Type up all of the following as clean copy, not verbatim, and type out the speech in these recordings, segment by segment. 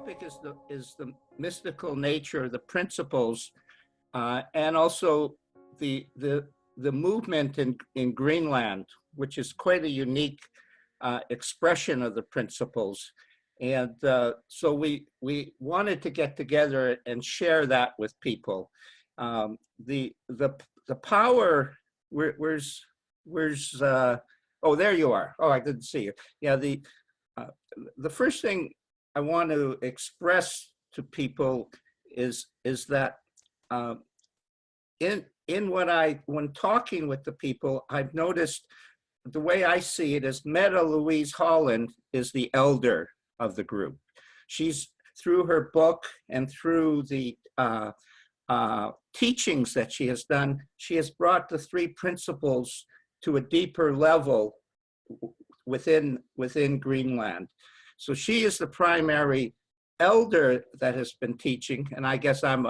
topic is the mystical nature, the principles, and also the movement in Greenland, which is quite a unique expression of the principles. And so we wanted to get together and share that with people. The power. Where's oh, there you are. Oh, I didn't see you. Yeah, the first thing I want to express to people is that when talking with the people, I've noticed the way I see it is Mette Louise Holland is the elder of the group. She's, through her book and through the teachings that she has done, she has brought the three principles to a deeper level within Greenland. So she is the primary elder that has been teaching, and I guess I'm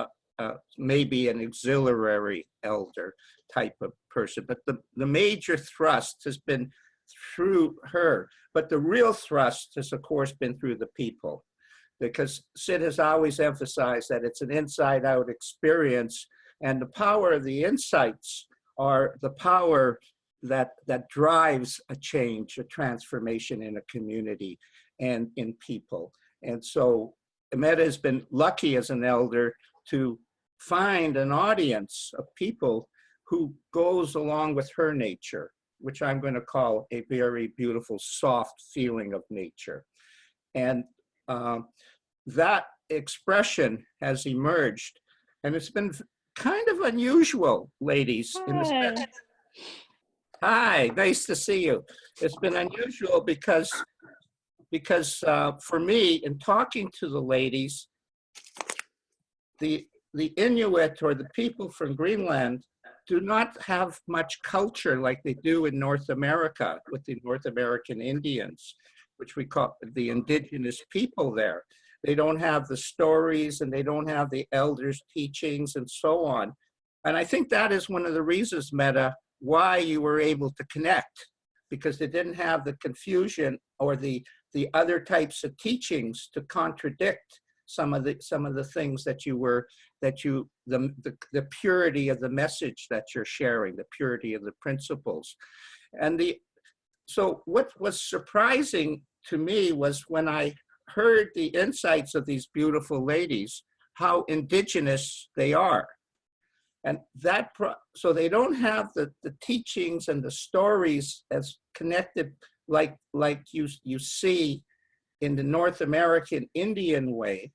maybe an auxiliary elder type of person, but the major thrust has been through her, but the real thrust has of course been through the people, because Sid has always emphasized that it's an inside-out experience, and the power of the insights are the power that drives a change, a transformation in a community and in people. And so Mette has been lucky as an elder to find an audience of people who goes along with her nature, which I'm going to call a very beautiful, soft feeling of nature. And that expression has emerged, and it's been kind of unusual, ladies. In this. Hi, nice to see you. It's been unusual because for me, in talking to the ladies, the Inuit, or the people from Greenland, do not have much culture like they do in North America with the North American Indians, which we call the indigenous people there. They don't have the stories, and they don't have the elders' teachings and so on. And I think that is one of the reasons, Mette, why you were able to connect, because they didn't have the confusion or the other types of teachings to contradict some of the things that the purity of the message that you're sharing, the purity of the principles. And so what was surprising to me was when I heard the insights of these beautiful ladies, how indigenous they are. And so they don't have the teachings and the stories as connected like you see in the North American Indian way.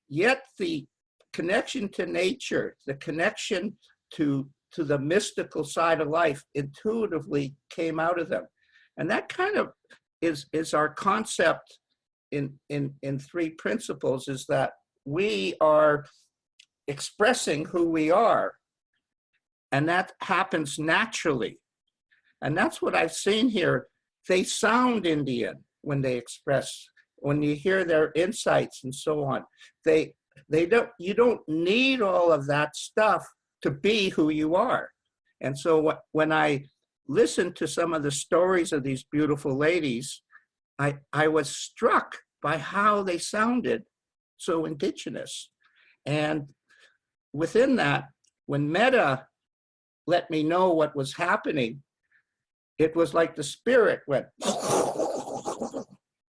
Yet the connection to nature, the connection to the mystical side of life intuitively came out of them. And that kind of is our concept in three principles, is that we are expressing who we are, and that happens naturally. And that's what I've seen here. They sound Indian when they express, when you hear their insights and so on. You don't need all of that stuff to be who you are. And so when I listened to some of the stories of these beautiful ladies, I was struck by how they sounded so indigenous. And within that, when Mette let me know what was happening, it was like the spirit went,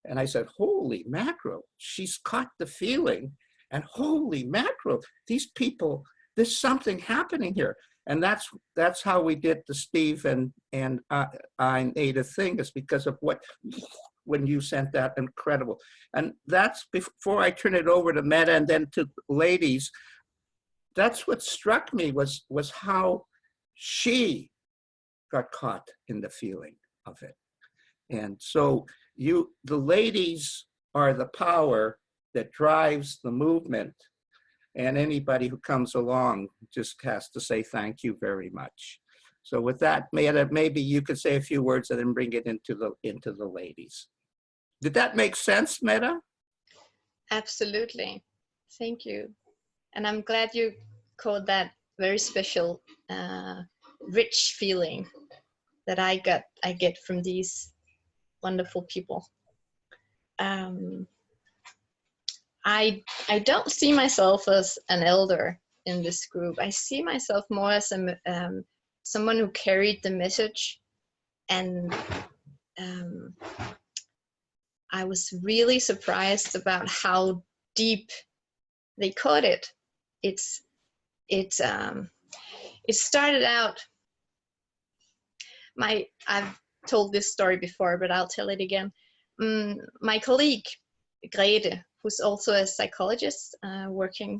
and I said, holy mackerel, she's caught the feeling, and holy mackerel, these people, there's something happening here. And that's how we did the Steve and I Ada thing, is because of when you sent that incredible. And that's, before I turn it over to Mette and then to the ladies, that's what struck me was how she got caught in the feeling of it. And so the ladies are the power that drives the movement, and anybody who comes along just has to say thank you very much. So with that, maybe you could say a few words and then bring it into the ladies. Did that make sense, Mette? Absolutely. Thank you. And I'm glad you called that very special, rich feeling that I get from these wonderful people. I don't see myself as an elder in this group. I see myself more as someone who carried the message, and I was really surprised about how deep they caught it. It started out. I've told this story before, but I'll tell it again. My colleague Grete, who's also a psychologist working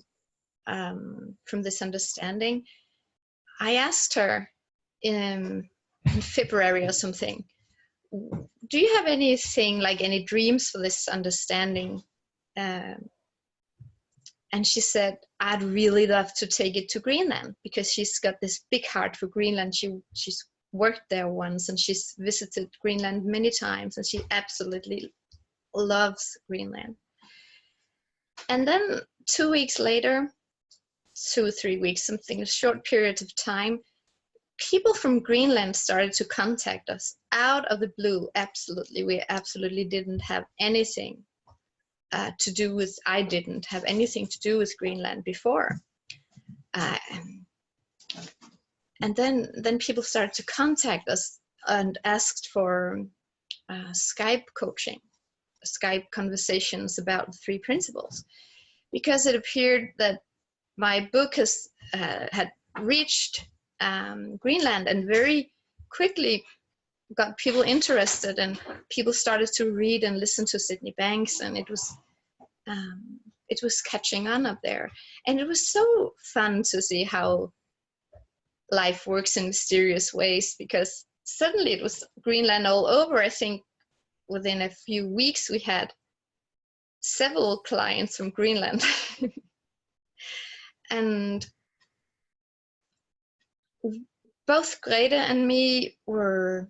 from this understanding, I asked her in February or something, do you have anything, like any dreams for this understanding? And she said, I'd really love to take it to Greenland, because she's got this big heart for Greenland. She's worked there once, and she's visited Greenland many times, and she absolutely loves Greenland. And then 2 weeks later, 2 or 3 weeks, something, a short period of time, people from Greenland started to contact us out of the blue. Absolutely, we absolutely didn't have anything to do with, I didn't have anything to do with Greenland before. And then people started to contact us and asked for Skype coaching, Skype conversations about the 3 principles, because it appeared that my book had reached Greenland and very quickly got people interested, and people started to read and listen to Sydney Banks, and it was catching on up there. And it was so fun to see how life works in mysterious ways, because suddenly it was Greenland all over. I think within a few weeks we had several clients from Greenland. And both Grete and me were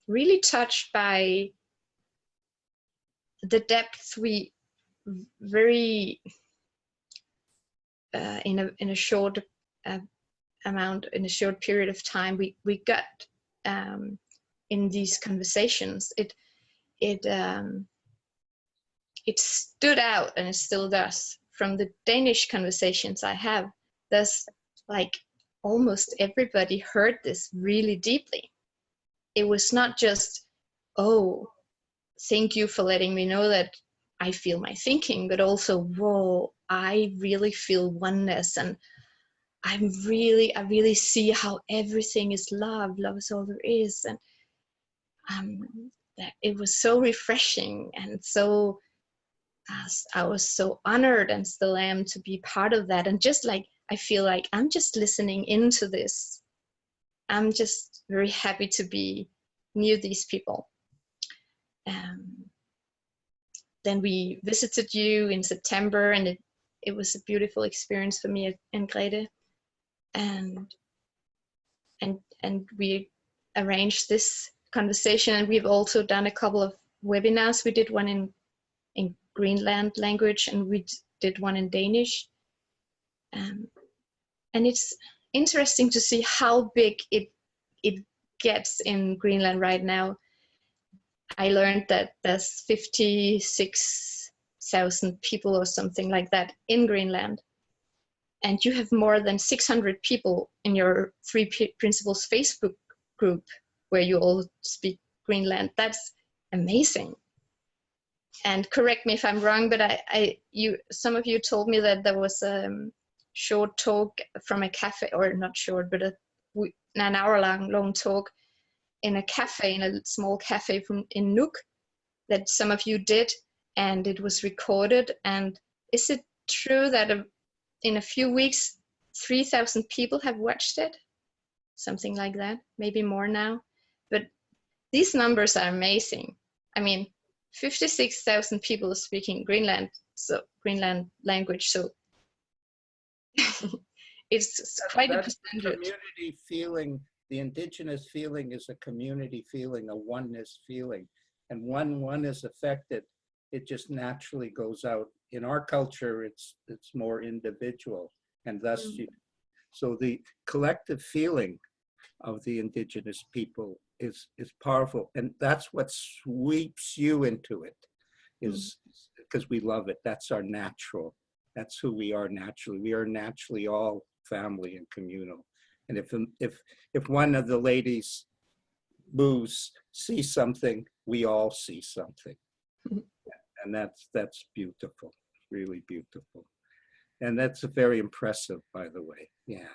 really touched by the depth we very in a short amount, in a short period of time, we got in these conversations. It stood out, and it still does. From the Danish conversations I have, there's like almost everybody heard this really deeply. It was not just, oh, thank you for letting me know that I feel my thinking, but also, whoa, I really feel oneness, and I really see how everything is love. Love is all there is. And that it was so refreshing, and so I was so honored, and still am, to be part of that. And just like, I feel like I'm just listening into this. I'm just very happy to be near these people. Then we visited you in September, and it was a beautiful experience for me and Grete. And we arranged this conversation, and we've also done a couple of webinars. We did one in Greenland language, and we did one in Danish. And it's interesting to see how big it gets in Greenland right now. I learned that there's 56,000 people or something like that in Greenland. And you have more than 600 people in your 3 Principles Facebook group where you all speak Greenland. That's amazing. And correct me if I'm wrong, but some of you told me that there was a short talk from a cafe, or not short, but an hour-long talk in a cafe, in a small cafe in Nuuk, that some of you did, and it was recorded. And is it true that in a few weeks, 3,000 people have watched it? Something like that, maybe more now. But these numbers are amazing. I mean, 56,000 people speaking Greenland language, so it's quite a percentage. Community feeling, the indigenous feeling is a community feeling, a oneness feeling. And when one is affected, it just naturally goes out. In our culture, it's more individual, and thus so the collective feeling of the indigenous people is powerful, and that's what sweeps you into it. Is because we love it. That's our natural. That's who we are naturally. We are naturally all family and communal. And if one of the ladies moves, sees something, we all see something. And that's beautiful, really beautiful. And that's very impressive, by the way. Yeah.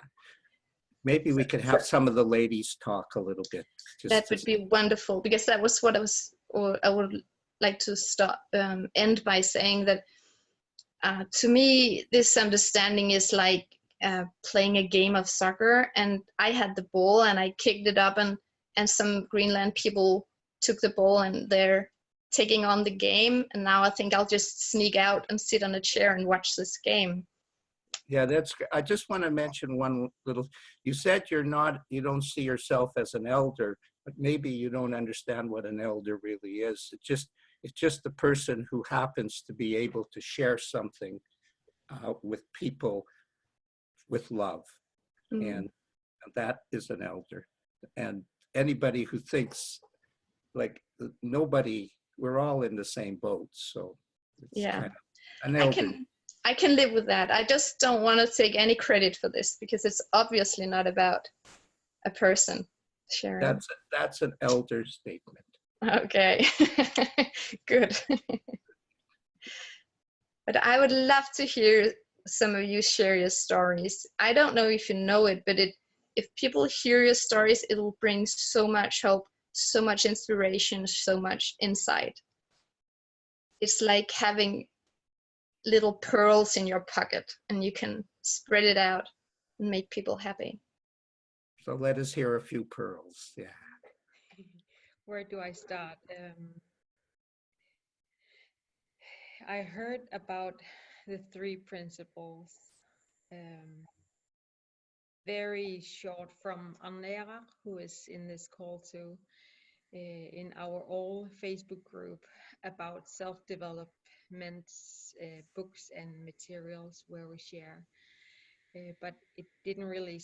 Maybe we could have some of the ladies talk a little bit. That would be wonderful, because that was what I would like to start, end by saying that to me, this understanding is like playing a game of soccer, and I had the ball and I kicked it up, and some Greenland people took the ball and they're taking on the game, and now I think I'll just sneak out and sit on a chair and watch this game. Yeah, I just want to mention one little, you said you don't see yourself as an elder, but maybe you don't understand what an elder really is. It's just the person who happens to be able to share something with people with love. And that is an elder. And anybody who thinks like nobody, we're all in the same boat. So it's kind of an elder. I can live with that. I just don't want to take any credit for this, because it's obviously not about a person sharing. That's an elder statement. Okay, good. But I would love to hear some of you share your stories. I don't know if you know it, but if people hear your stories, it will bring so much hope, so much inspiration, so much insight. It's like having little pearls in your pocket, and you can spread it out and make people happy. So let us hear a few pearls. Yeah. Where do I start? I heard about the 3 principles, very short from Anera, who is in this call too, in our all Facebook group about self-development books and materials where we share. But it didn't really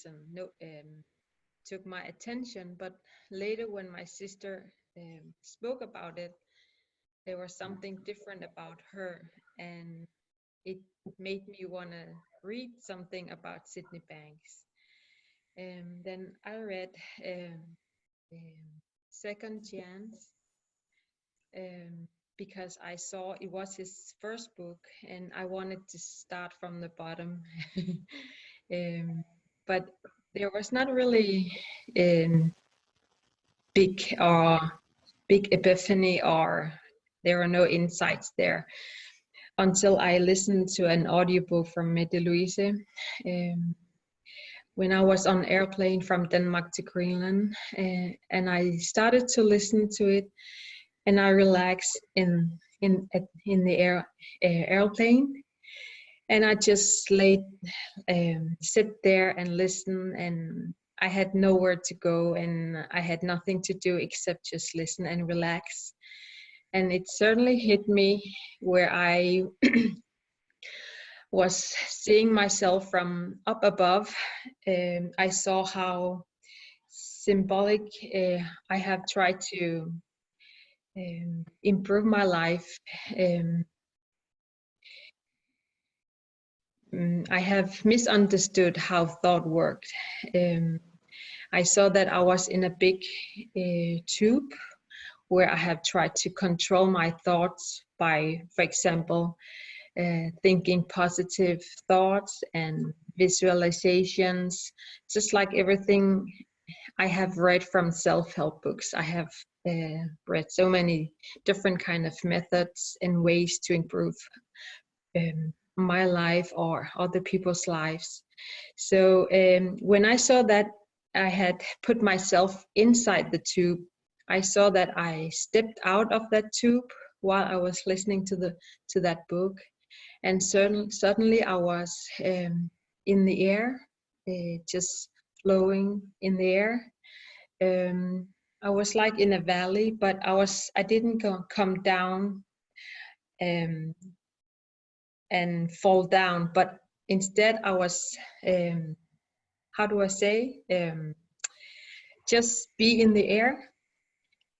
took my attention. But later, when my sister spoke about it, there was something different about her, and it made me want to read something about Sydney Banks. Then I read Second Chance, because I saw it was his first book and I wanted to start from the bottom. But there was not really big epiphany, or there were no insights there until I listened to an audiobook from Mette, Louise, when I was on airplane from Denmark to Greenland, and I started to listen to it, and I relaxed in the airplane, and I just sit there and listen, and I had nowhere to go, and I had nothing to do except just listen and relax. And it certainly hit me where I was seeing myself from up above. I saw how symbolic I have tried to improve my life. I have misunderstood how thought worked. I saw that I was in a big tube where I have tried to control my thoughts by, for example, thinking positive thoughts and visualizations, just like everything I have read from self-help books. I have read so many different kind of methods and ways to improve my life or other people's lives. So when I saw that I had put myself inside the tube, I saw that I stepped out of that tube while I was listening to that book, and suddenly I was in the air, just flowing in the air. I was like in a valley, but I didn't come down and fall down, but instead I was, how do I say, just be in the air,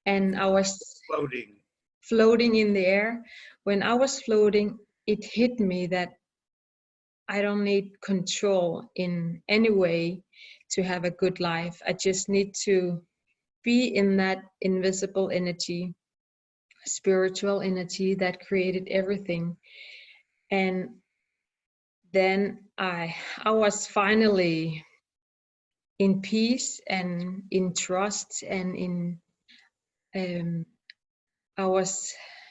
and I was floating. floating in the air. When I was floating, it hit me that I don't need control in any way to have a good life. I just need to be in that invisible energy, spiritual energy that created everything. And then I was finally in peace and in trust and in it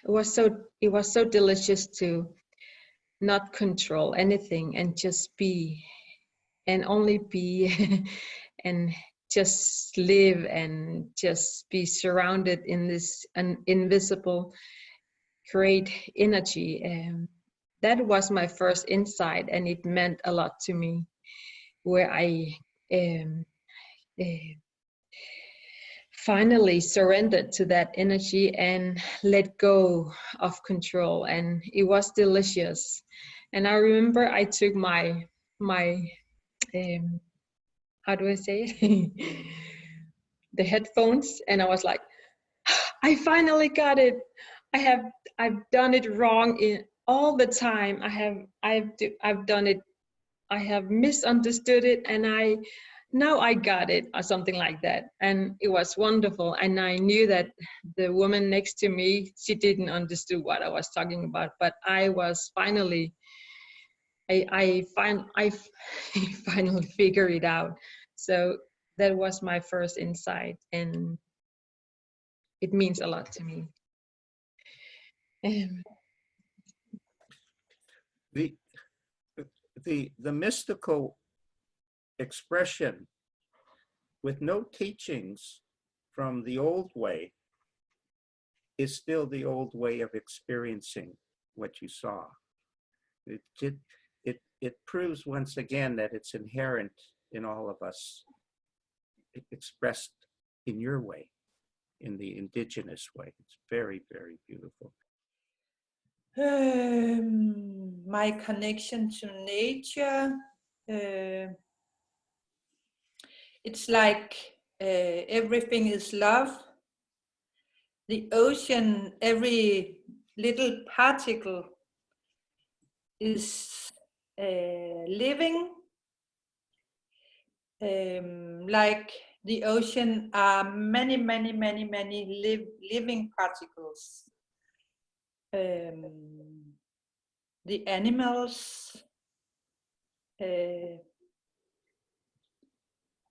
was so delicious to not control anything and just be and only be and just live and just be surrounded in this invisible great energy. That was my first insight, and it meant a lot to me, where I finally surrendered to that energy and let go of control, and it was delicious. And I remember I took my how do I say it? The headphones, and I was like, I finally got it. I've done it wrong in all the time. I've done it. I have misunderstood it, and now I got it, or something like that. And it was wonderful. And I knew that the woman next to me, she didn't understand what I was talking about, but I was finally, I finally figured it out. So that was my first insight, and it means a lot to me. The mystical expression with no teachings from the old way is still the old way of experiencing what you saw. It proves once again that it's inherent in all of us, expressed in your way, in the indigenous way. It's very, very beautiful. My connection to nature, it's like everything is love. The ocean, every little particle is living. Like the ocean are many living particles. The animals,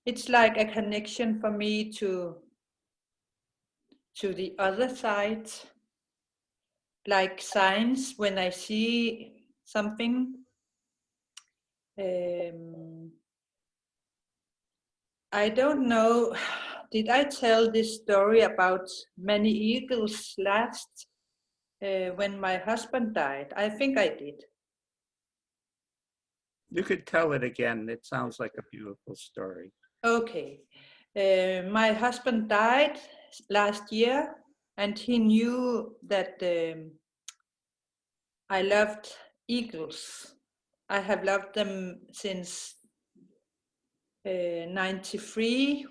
it's like a connection for me to the other side, like signs when I see something. I don't know, did I tell this story about many eagles last when my husband died? I think I did. You could tell it again. It sounds like a beautiful story. Okay. My husband died last year, and he knew that I loved eagles. I have loved them since 93,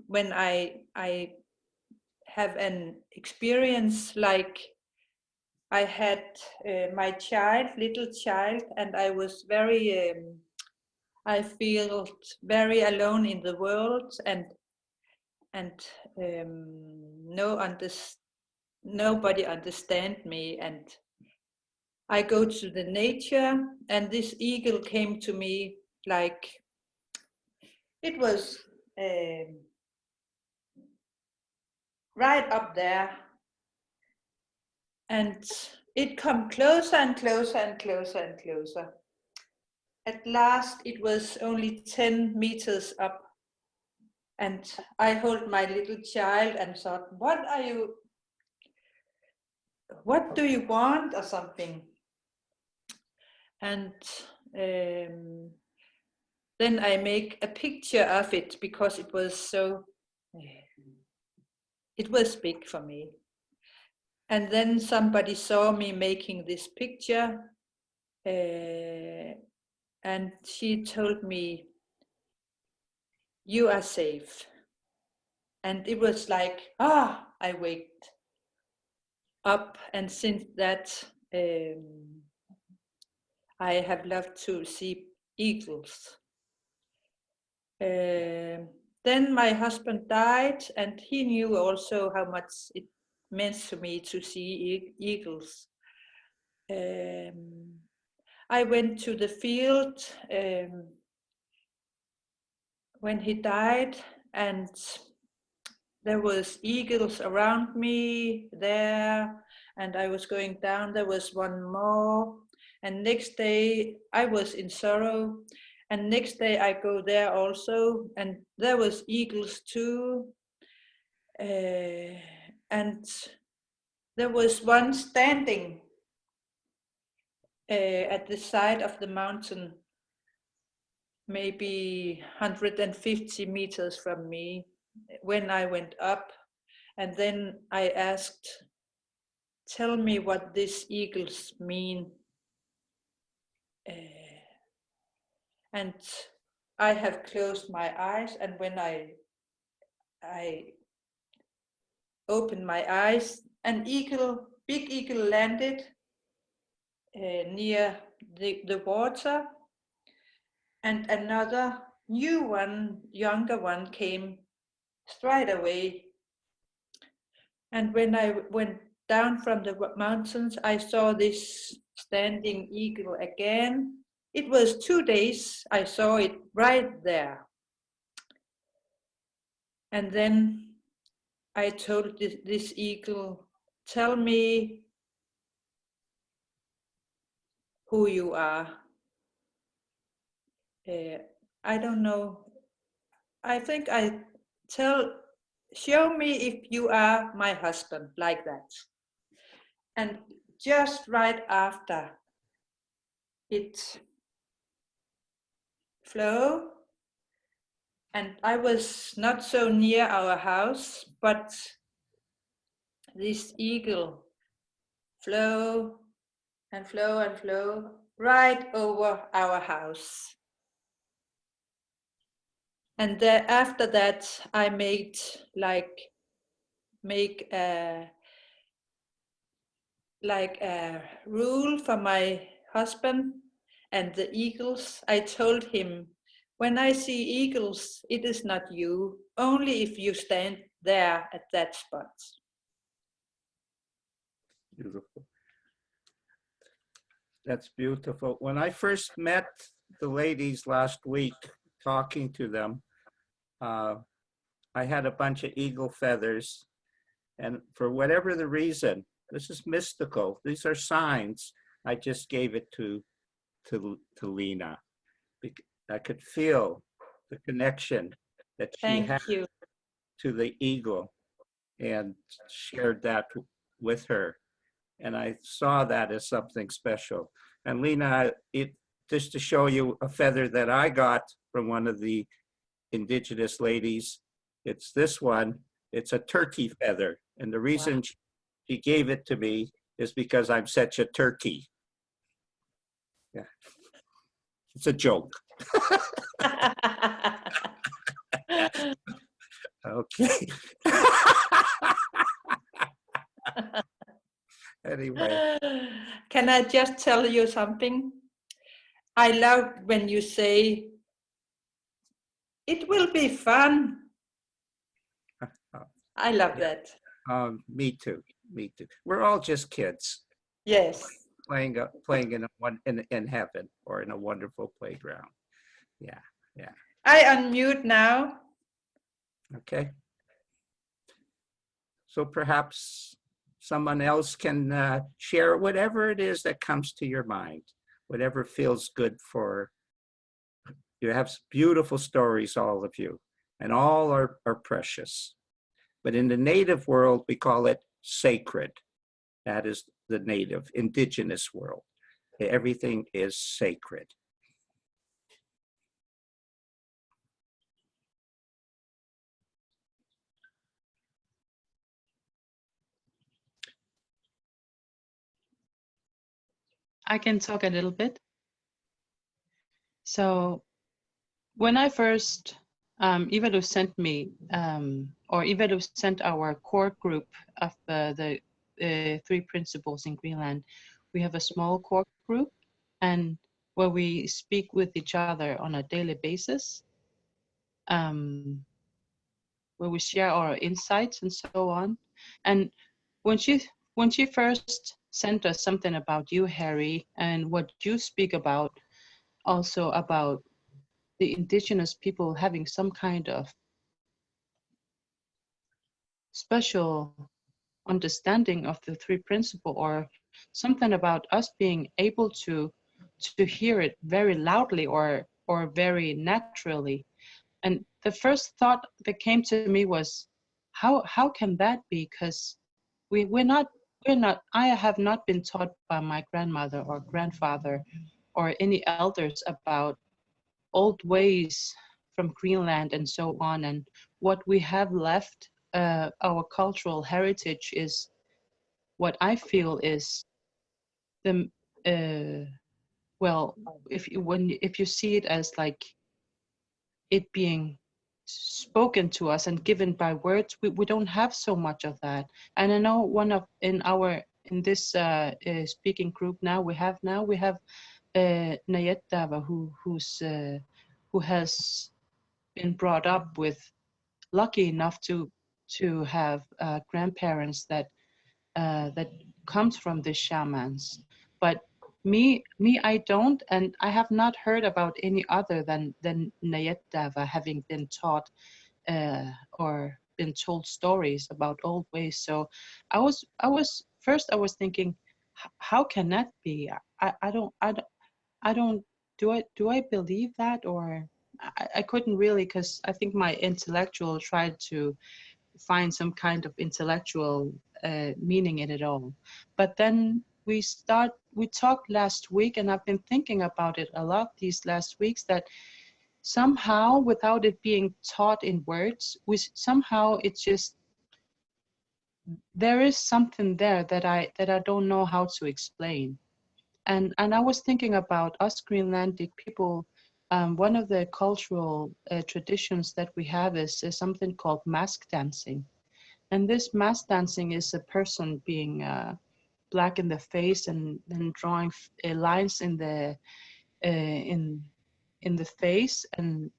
when I have an experience like I had my little child, and I was very, I feel very alone in the world, and nobody understand me, and I go to the nature, and this eagle came to me like it was right up there, and it come closer and closer and closer and closer. At last it was only 10 meters up, and I hold my little child and thought, what do you want, or something? And then I make a picture of it, because it was big for me. And then somebody saw me making this picture, and she told me, you are safe. And it was like, I waked. up, and since that I have loved to see eagles. Then my husband died, and he knew also how much it meant to me to see eagles. I went to the field when he died, and there was eagles around me there, and I was going down, there was one more, and next day I was in sorrow, and next day I go there also, and there was eagles too, and there was one standing at the side of the mountain, maybe 150 meters from me, when I went up, and then I asked, tell me what these eagles mean. And I have closed my eyes, and when I opened my eyes, an eagle, big eagle, landed near the water, and another new one, younger one, came straight away. And when I went down from the mountains, I saw this standing eagle again. It was 2 days, I saw it right there. And then I told this eagle, tell me who you are. I don't know. I think I show me if you are my husband, like that. And just right after, it flew, and I was not so near our house, but this eagle flew and flew and flew right over our house. And then after that, I make a rule for my husband and the eagles. I told him, when I see eagles, it is not you, only if you stand there at that spot. Beautiful. That's beautiful. When I first met the ladies last week, talking to them, I had a bunch of eagle feathers, and for whatever the reason, this is mystical, these are signs, I just gave it to Lena. I could feel the connection that she had to the eagle, and shared that with her. And I saw that as something special. And Lena, just to show you a feather that I got from one of the indigenous ladies, it's this one. It's a turkey feather. And the reason she gave it to me is because I'm such a turkey. Yeah, it's a joke. Okay. Anyway. Can I just tell you something? I love when you say, it will be fun. I love that. Me too. Me too. We're all just kids. Yes. Playing in heaven or in a wonderful playground. Yeah, yeah. I unmute now. Okay. So perhaps someone else can share whatever it is that comes to your mind, whatever feels good for you. Have beautiful stories, all of you, and all are precious. But in the native world, we call it sacred. That is the native, indigenous world. Everything is sacred. I can talk a little bit. So when I first, Ivalu sent me, or Ivalu sent our core group of the three principles in Greenland, we have a small core group, and where we speak with each other on a daily basis, where we share our insights and so on. And when she first sent us something about you, Harry, and what you speak about, also about the indigenous people having some kind of special understanding of the three principle, or something about us being able to hear it very loudly or very naturally. And the first thought that came to me was, how can that be? Because we're not I have not been taught by my grandmother or grandfather or any elders about old ways from Greenland and so on. And what we have left, our cultural heritage, is what I feel is the well, if you see it as like it being spoken to us and given by words, we don't have so much of that. And I know in this speaking group now we have Nayet who has been brought up with, lucky enough to have grandparents that comes from the shamans. But me, I don't, and I have not heard about any other than Nayet Dava having been taught or been told stories about old ways. So I was thinking, how can that be? I don't, do I believe that? Or I couldn't really, because I think my intellectual tried to find some kind of intellectual meaning in it all. But then we talked last week, and I've been thinking about it a lot these last weeks, that somehow, without it being taught in words, somehow it's just, there is something there that I don't know how to explain. And I was thinking about us Greenlandic people. One of the cultural traditions that we have is something called mask dancing. And this mask dancing is a person being black in the face and then drawing lines in the face, and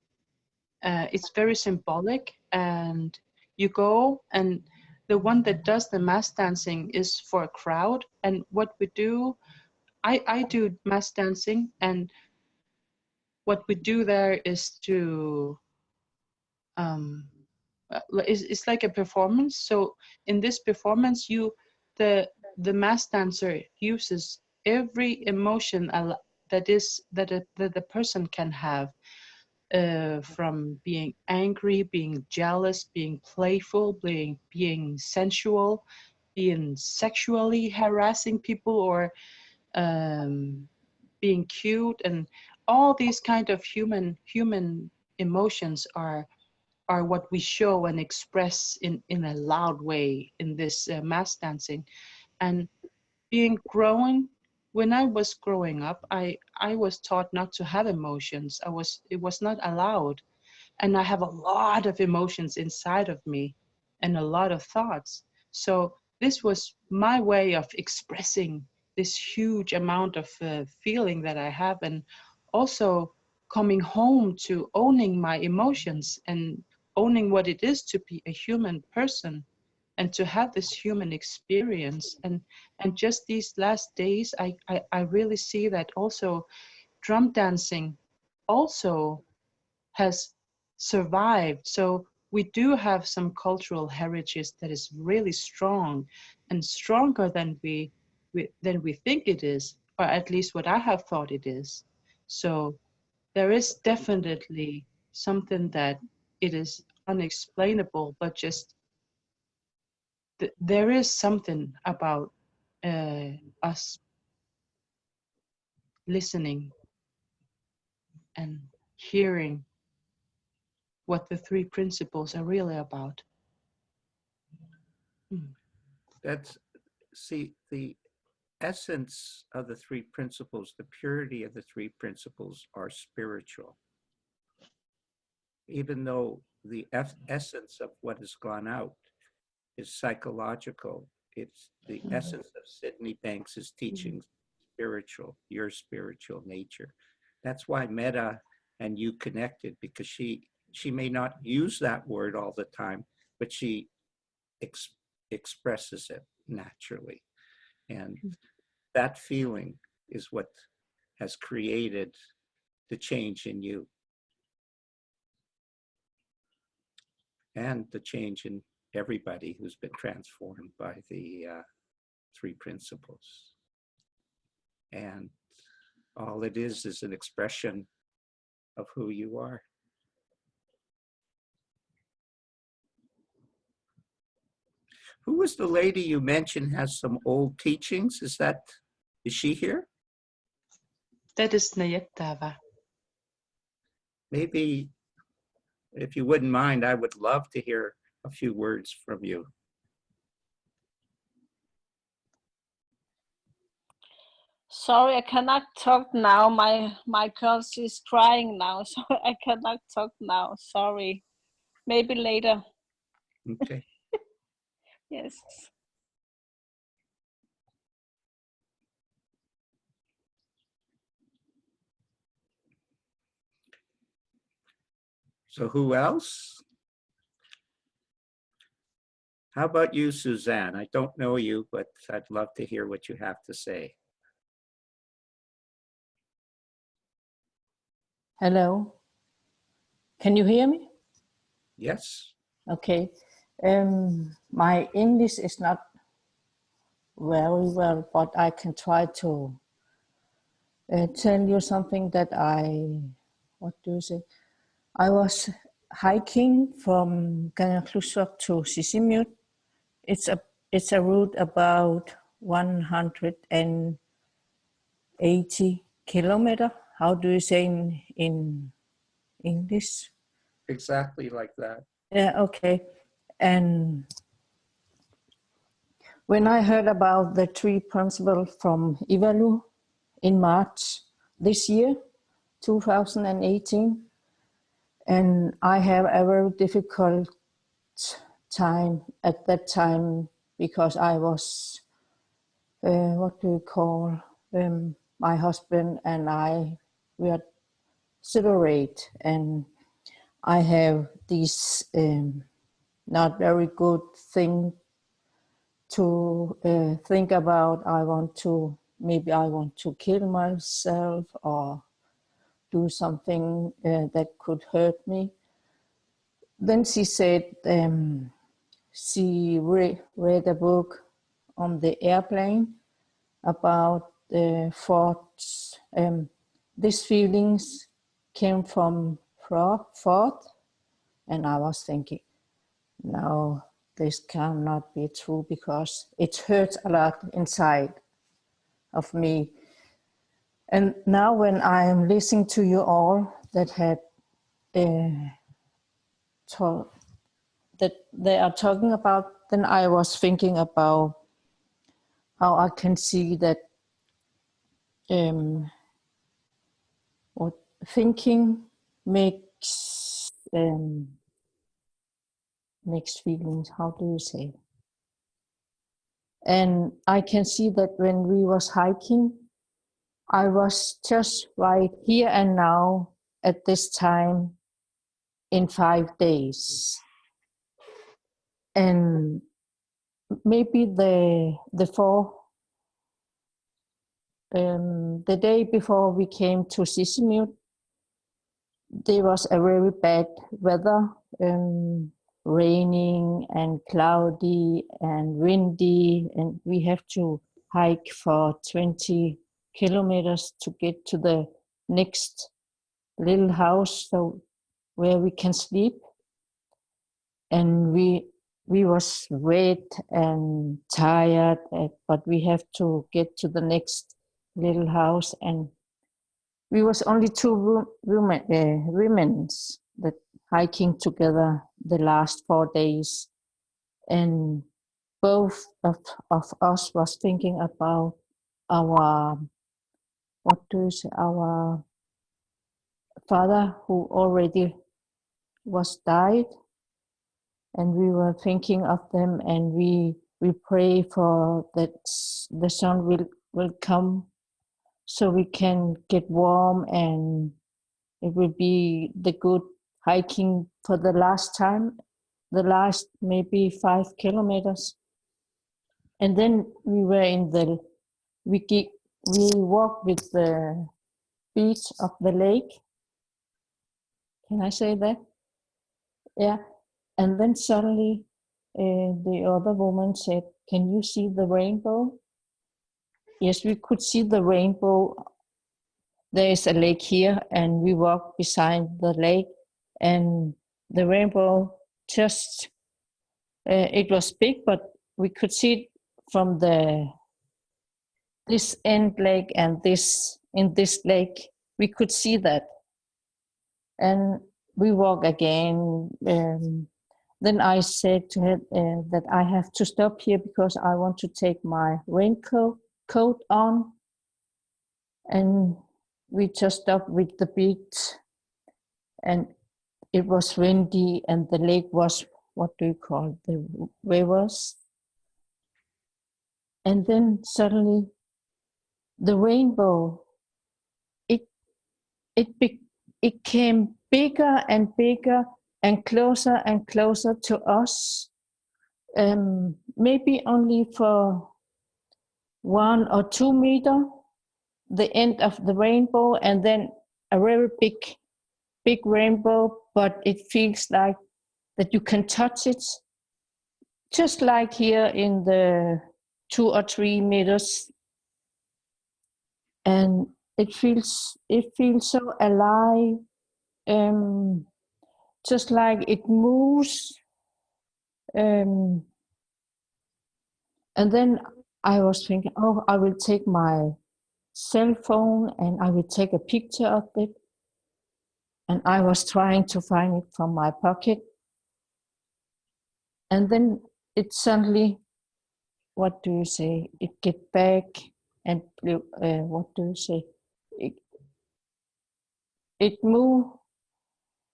it's very symbolic. And you go, and the one that does the mask dancing is for a crowd. And what we do, I do mask dancing, and what we do there is to it's like a performance. So in this performance, the mass dancer uses every emotion that the person can have, from being angry, being jealous, being playful, being sensual, being sexually harassing people, or being cute. And all these kind of human emotions are what we show and express in a loud way in this mass dancing. And when I was growing up, I was taught not to have emotions. It was not allowed. And I have a lot of emotions inside of me and a lot of thoughts. So this was my way of expressing this huge amount of feeling that I have, and also coming home to owning my emotions and owning what it is to be a human person and to have this human experience. And just these last days, I really see that also drum dancing also has survived. So we do have some cultural heritage that is really strong, and stronger than we think it is, or at least what I have thought it is. So there is definitely something that it is unexplainable, but just there is something about us listening and hearing what the three principles are really about. See, the essence of the three principles, the purity of the three principles, are spiritual. Even though the essence of what has gone out is psychological, it's the essence of Sydney Banks's teachings, your spiritual nature. That's why Mette and you connected, because she may not use that word all the time, but she expresses it naturally. And that feeling is what has created the change in you and the change in everybody who's been transformed by the three principles. And all it is an expression of who you are. Who was the lady you mentioned has some old teachings? Is she here? That is Nayetava. Maybe, if you wouldn't mind, I would love to hear a few words from you. Sorry, I cannot talk now. My girl is crying now, so I cannot talk now. Sorry. Maybe later. Okay. Yes. So who else? How about you, Suzanne? I don't know you, but I'd love to hear what you have to say. Hello. Can you hear me? Yes. Okay. My English is not very well, but I can try to tell you something that what do you say? I was hiking from Kangerlussuaq to Sisimiut. It's a route about 180 kilometers. How do you say in English? Exactly like that. Yeah, okay. And when I heard about the three principles from Ivalu in March this year, 2018, and I have a very difficult time at that time because I was, what do you call, my husband and I, we are separate, and I have this not very good thing to think about. Maybe I want to kill myself or do something that could hurt me. Then she said she read a book on the airplane about thoughts. These feelings came from thought, and I was thinking, no, this cannot be true because it hurts a lot inside of me. And now when I am listening to you all that had that they are talking about, then I was thinking about how I can see that what thinking makes feelings, how do you say? And I can see that when we was hiking, I was just right here and now at this time in 5 days. And maybe the day before we came to Sisimiut, there was a very bad weather, raining and cloudy and windy, and we have to hike for 20 kilometers to get to the next little house where we can sleep. And we was wet and tired, but we have to get to the next little house, and we was only two women that hiking together the last 4 days, and both of us was thinking about our our father who already was died, and we were thinking of them, and we we pray for that the sun will come so we can get warm, and it will be the good hiking for the last time, the last maybe 5 kilometers. And then we were in the, we walked with the beach of the lake. Can I say that? Yeah. And then suddenly the other woman said, "Can you see the rainbow?" Yes, we could see the rainbow. There is a lake here, and we walked beside the lake, and the rainbow just, it was big, but we could see it from this end lake and in this lake, we could see that. And we walk again. Then I said to her that I have to stop here because I want to take my raincoat on. And we just stopped with the beach, and it was windy, and the lake was, what do you call it, the rivers. And then suddenly the rainbow, it came bigger and bigger and closer to us. Maybe only for 1 or 2 meters, the end of the rainbow, and then a very big rainbow, but it feels like that you can touch it, just like here in the 2 or 3 meters. And it feels so alive, just like it moves. And then I was thinking, oh, I will take my cell phone and I will take a picture of it. And I was trying to find it from my pocket. And then it suddenly, what do you say? It get back and what do you say? It moved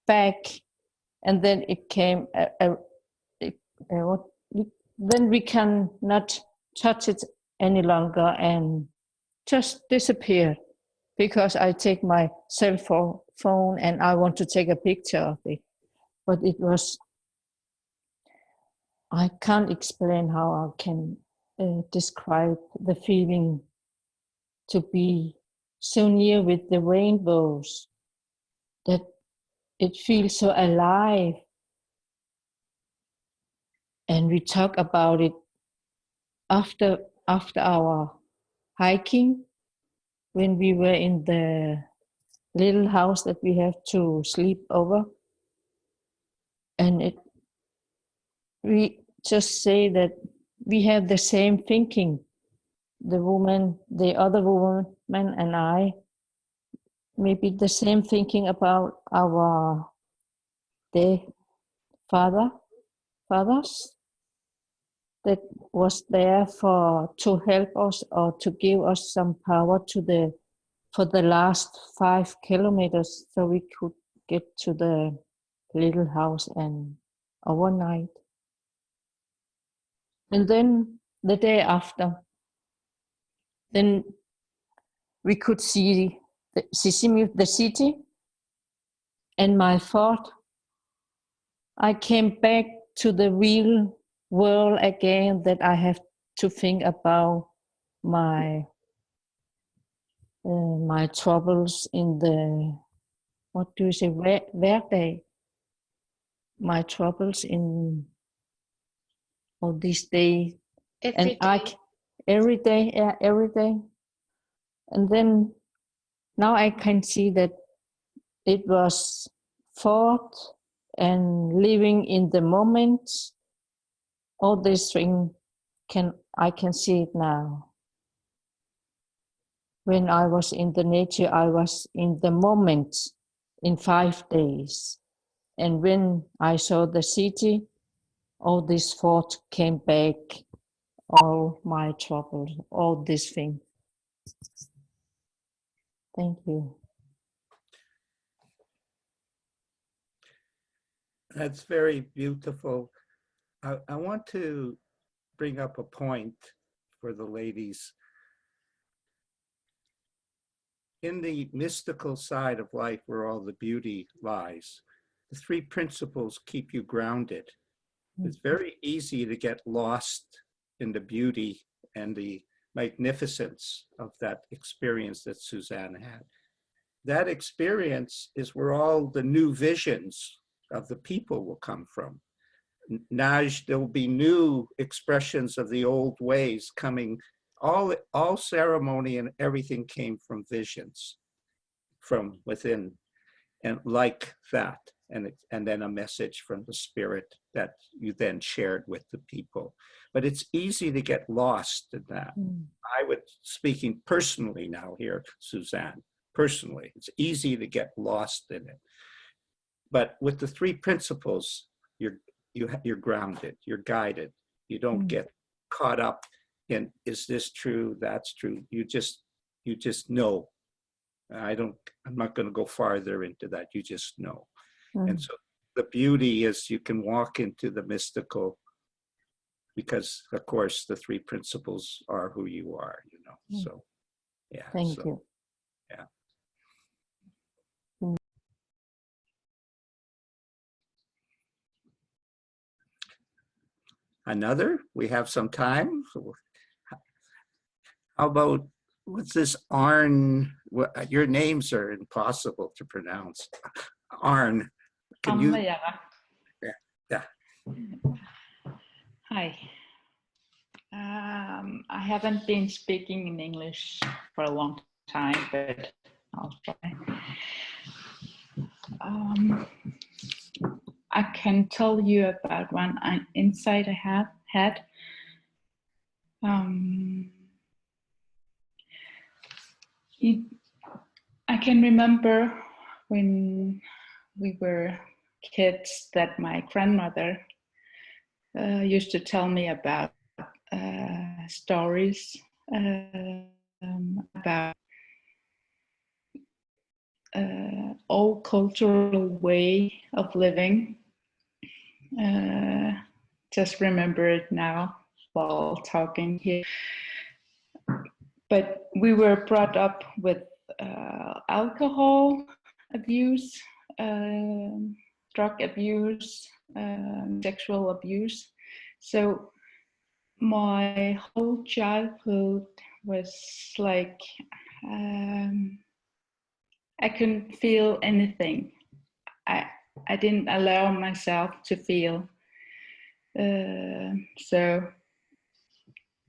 back, and then it came. Then we cannot touch it any longer, and just disappeared because I take my cell phone and I want to take a picture of it. But it was, I can't explain how I can describe the feeling to be so near with the rainbows, that it feels so alive. And we talk about it after our hiking, when we were in the little house that we have to sleep over. And we just say that we have the same thinking, the other woman and I, maybe the same thinking about our fathers that was there to help us or to give us some power for the last 5 kilometers, so we could get to the little house and overnight. And then the day after, then we could see the city, and my thought, I came back to the real world again, that I have to think about my troubles in the, what do you say, hverdag, my troubles in all these days. Every day. Every day. And then now I can see that it was thought and living in the moment. All these things I can see it now. When I was in the nature, I was in the moment in 5 days. And when I saw the city, all this thought came back, all my troubles, all these things. Thank you. That's very beautiful. I want to bring up a point for the ladies. In the mystical side of life where all the beauty lies, the three principles keep you grounded. It's very easy to get lost in the beauty and the magnificence of that experience that Suzanne had. That experience is where all the new visions of the people will come from. Naj, there will be new expressions of the old ways coming. All ceremony and everything came from visions from within, and like that, and then a message from the spirit that you then shared with the people. But it's easy to get lost in that. I would, speaking personally now here, Suzanne, personally, it's easy to get lost in it. But with the three principles, you're grounded, you're guided. You don't get caught up in, is this true, that's true. You just know. I'm not going to go farther into that. You just know. And so the beauty is you can walk into the mystical because, of course, the three principles are who you are, you know. So, yeah. Thank you. Yeah. Another? We have some time. How about, what's this Arn? Your names are impossible to pronounce. Arn. Can you? Yeah. Hi. I haven't been speaking in English for a long time, but I'll try. I can tell you about one insight I have had. I can remember when we were kids that my grandmother used to tell me about stories about old cultural way of living. Just remember it now while talking here. But we were brought up with alcohol abuse, drug abuse, sexual abuse. So my whole childhood was like, I couldn't feel anything. I didn't allow myself to feel. So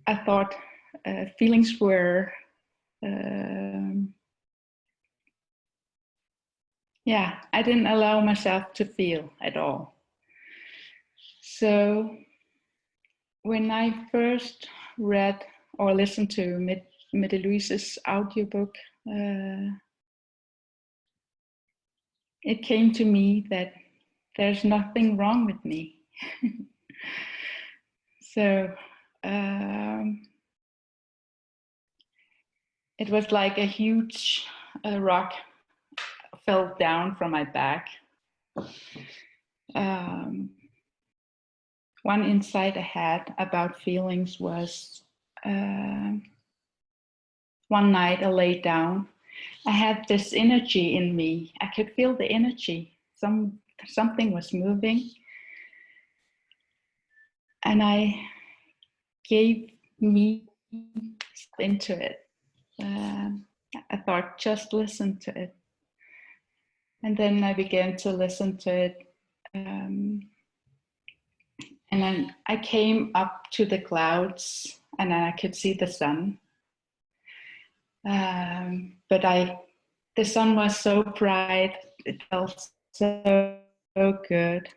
I thought feelings were, yeah, I didn't allow myself to feel at all. So when I first read or listened to Mette Louise's audiobook, it came to me that there's nothing wrong with me. So it was like a huge rock fell down from my back. One insight I had about feelings was one night I laid down. I had this energy in me. I could feel the energy. Something was moving. And I gave me into it. I thought, just listen to it. And then I began to listen to it. And then I came up to the clouds and then I could see the sun. But the sun was so bright, it felt so good,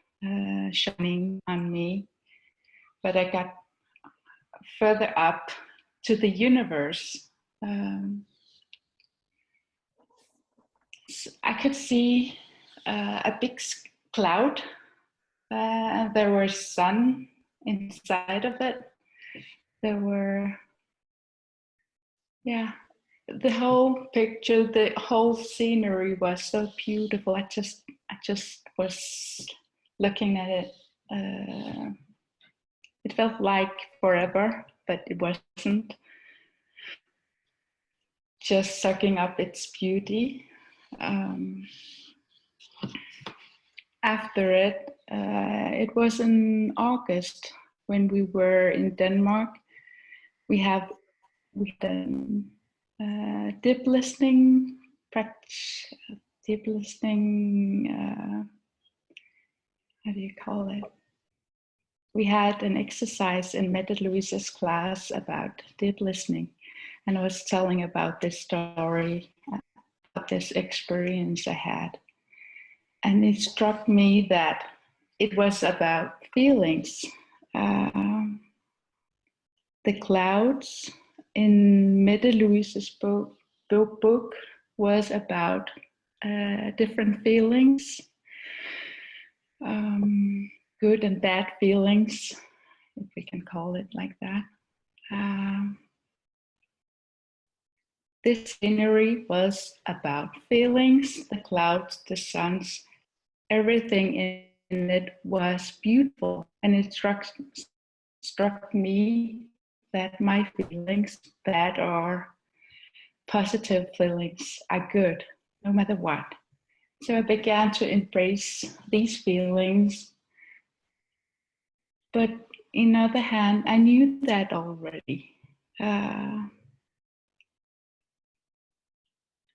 shining on me. But I got further up to the universe. I could see a big cloud. There was sun inside of it. There were, yeah, the whole picture, the whole scenery was so beautiful. I just was looking at it. It felt like forever, but it wasn't. Just sucking up its beauty. After it was in August when we were in Denmark. We had deep listening practice. Deep listening. How do you call it? We had an exercise in Mette Louise's class about deep listening, and I was telling about this story, about this experience I had. And it struck me that it was about feelings. The clouds in Mette Louise's book was about different feelings, good and bad feelings, if we can call it like that. This scenery was about feelings, the clouds, the suns, everything in it was beautiful. And it struck me that my feelings, bad or positive feelings, are good, no matter what. So I began to embrace these feelings. But on the other hand, I knew that already. I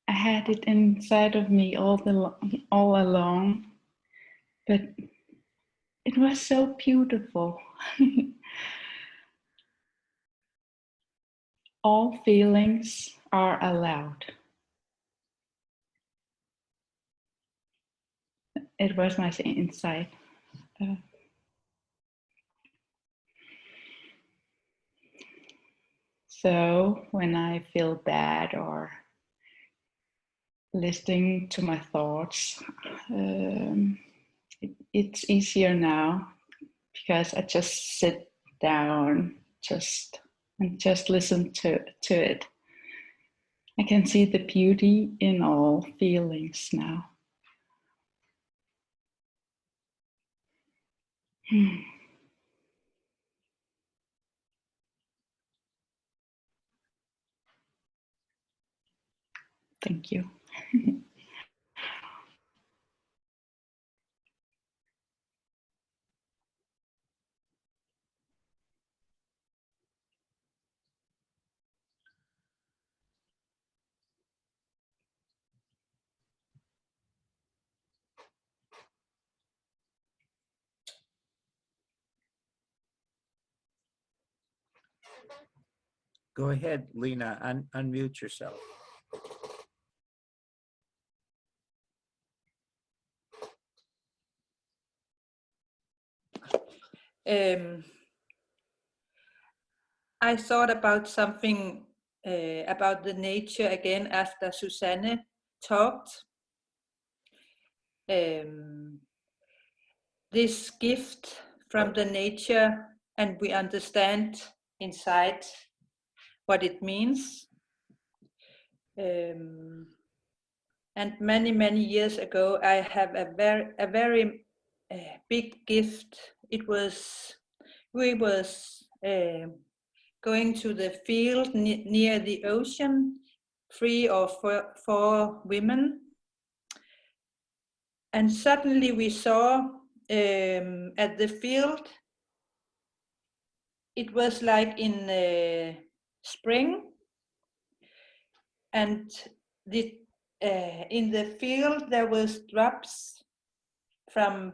had it inside of me all along, but it was so beautiful. All feelings are allowed. It was my insight. So when I feel bad or listening to my thoughts, it's easier now because I just sit down and just listen to it. I can see the beauty in all feelings now. Thank you. Go ahead, Lena, unmute yourself. I thought about something about the nature again after Susanne talked. This gift from the nature, and we understand inside what it means. And many years ago, I have a very big gift. We was going to the field near the ocean, 3 or 4 women, and suddenly we saw at the field, it was like in spring, and in the field there was drops from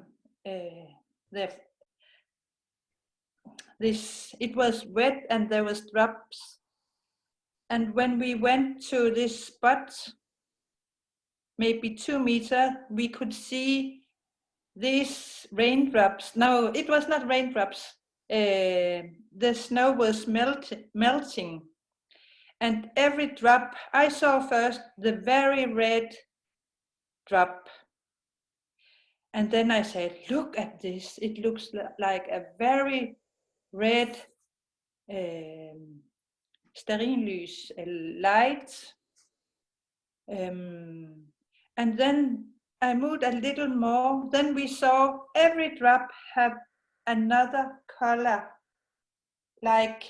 it was wet and there was drops. And when we went to this spot, maybe 2 meters, we could see these raindrops. No, it was not raindrops. The snow was melting. And every drop, I saw first the very red drop. And then I said, look at this. It looks like a very red stearinlys, light. And then I moved a little more. Then we saw every drop have another color like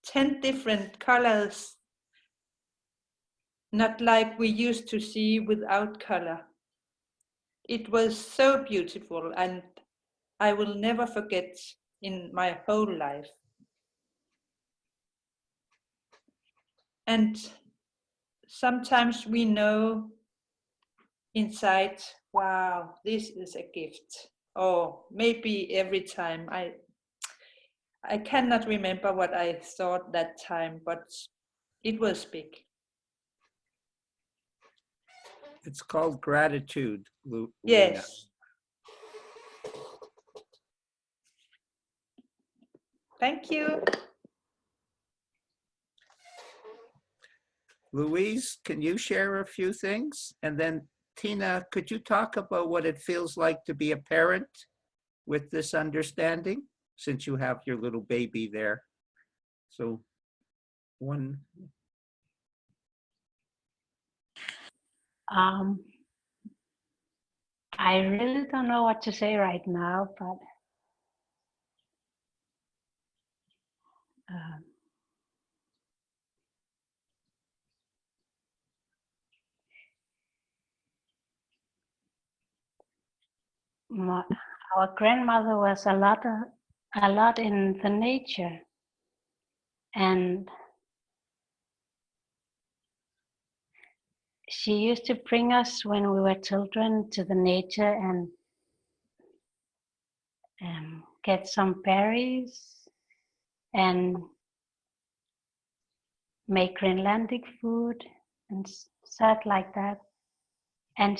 10 different colors, not like we used to see without color. It was so beautiful, and I will never forget in my whole life. And sometimes we know inside, wow, this is a gift. Or maybe every time. I cannot remember what I thought that time, but it was big. It's called gratitude, Luna. Yes. Thank you. Louise, can you share a few things? And then Tina, could you talk about what it feels like to be a parent with this understanding, since you have your little baby there? So one. I really don't know what to say right now, but our grandmother was a lot in the nature, and she used to bring us when we were children to the nature and get some berries and make Greenlandic food and stuff like that. And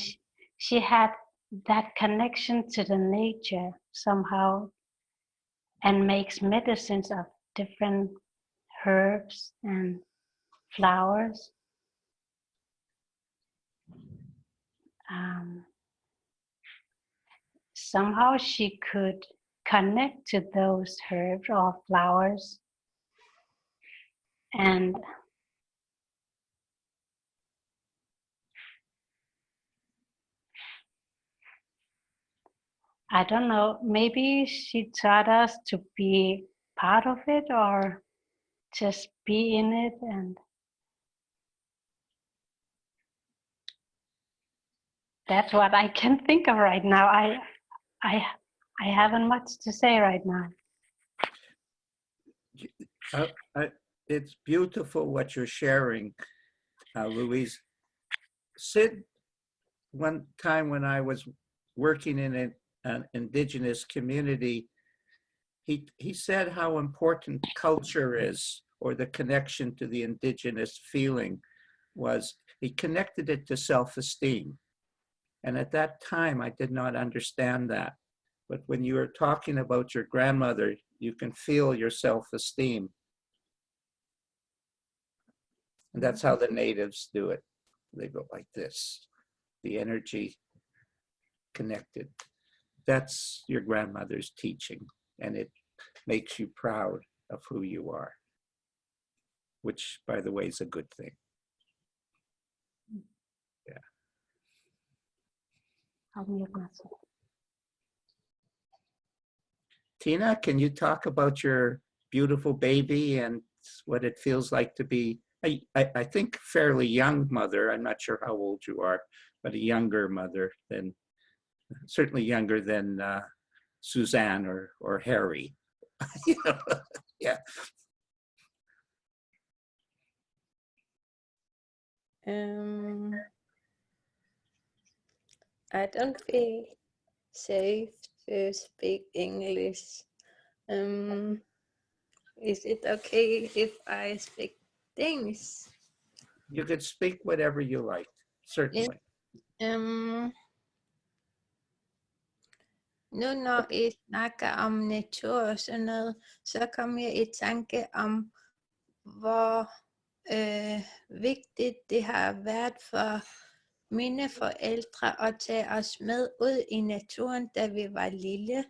she had that connection to the nature somehow, and makes medicines of different herbs and flowers. Somehow she could connect to those herbs or flowers, and I don't know, maybe she taught us to be part of it or just be in it, and that's what I can think of right now. I haven't much to say right now. It's beautiful what you're sharing, Louise. Sid, one time when I was working in an indigenous community, he said how important culture is, or the connection to the indigenous feeling was. He connected it to self-esteem. And at that time, I did not understand that. But when you were talking about your grandmother, you can feel your self-esteem. And that's how the natives do it. They go like this, the energy connected. That's your grandmother's teaching, and it makes you proud of who you are, which, by the way, is a good thing. Yeah. I'll mute myself. Tina, can you talk about your beautiful baby and what it feels like to be, I think, fairly young mother? I'm not sure how old you are, but a younger mother than, certainly younger than Suzanne or Harry. You know? Yeah. I don't feel safe to speak English. Is it okay if I speak Danish? You could speak whatever you like, certainly. Nu når I snakker om natur og sådan noget, så kom jeg i tanke om, hvor vigtigt det har været for mine forældre at tage os med ud i naturen, da vi var lille.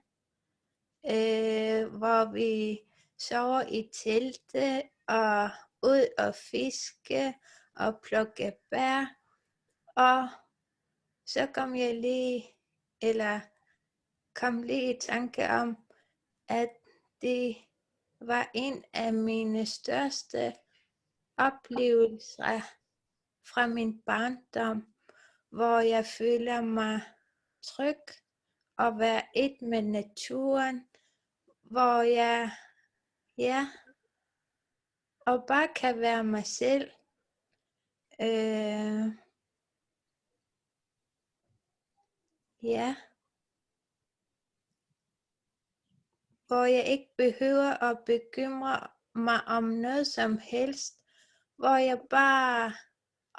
Hvor vi sover i telte og ud og fiske og plukke bær. Og så kom jeg kom lige i tanke om, at de var en af mine største oplevelser fra min barndom, hvor jeg føler mig tryg og være et med naturen, hvor jeg, ja, og bare kan være mig selv. Ja, hvor jeg ikke behøver at bekymre mig om noget som helst, hvor jeg bare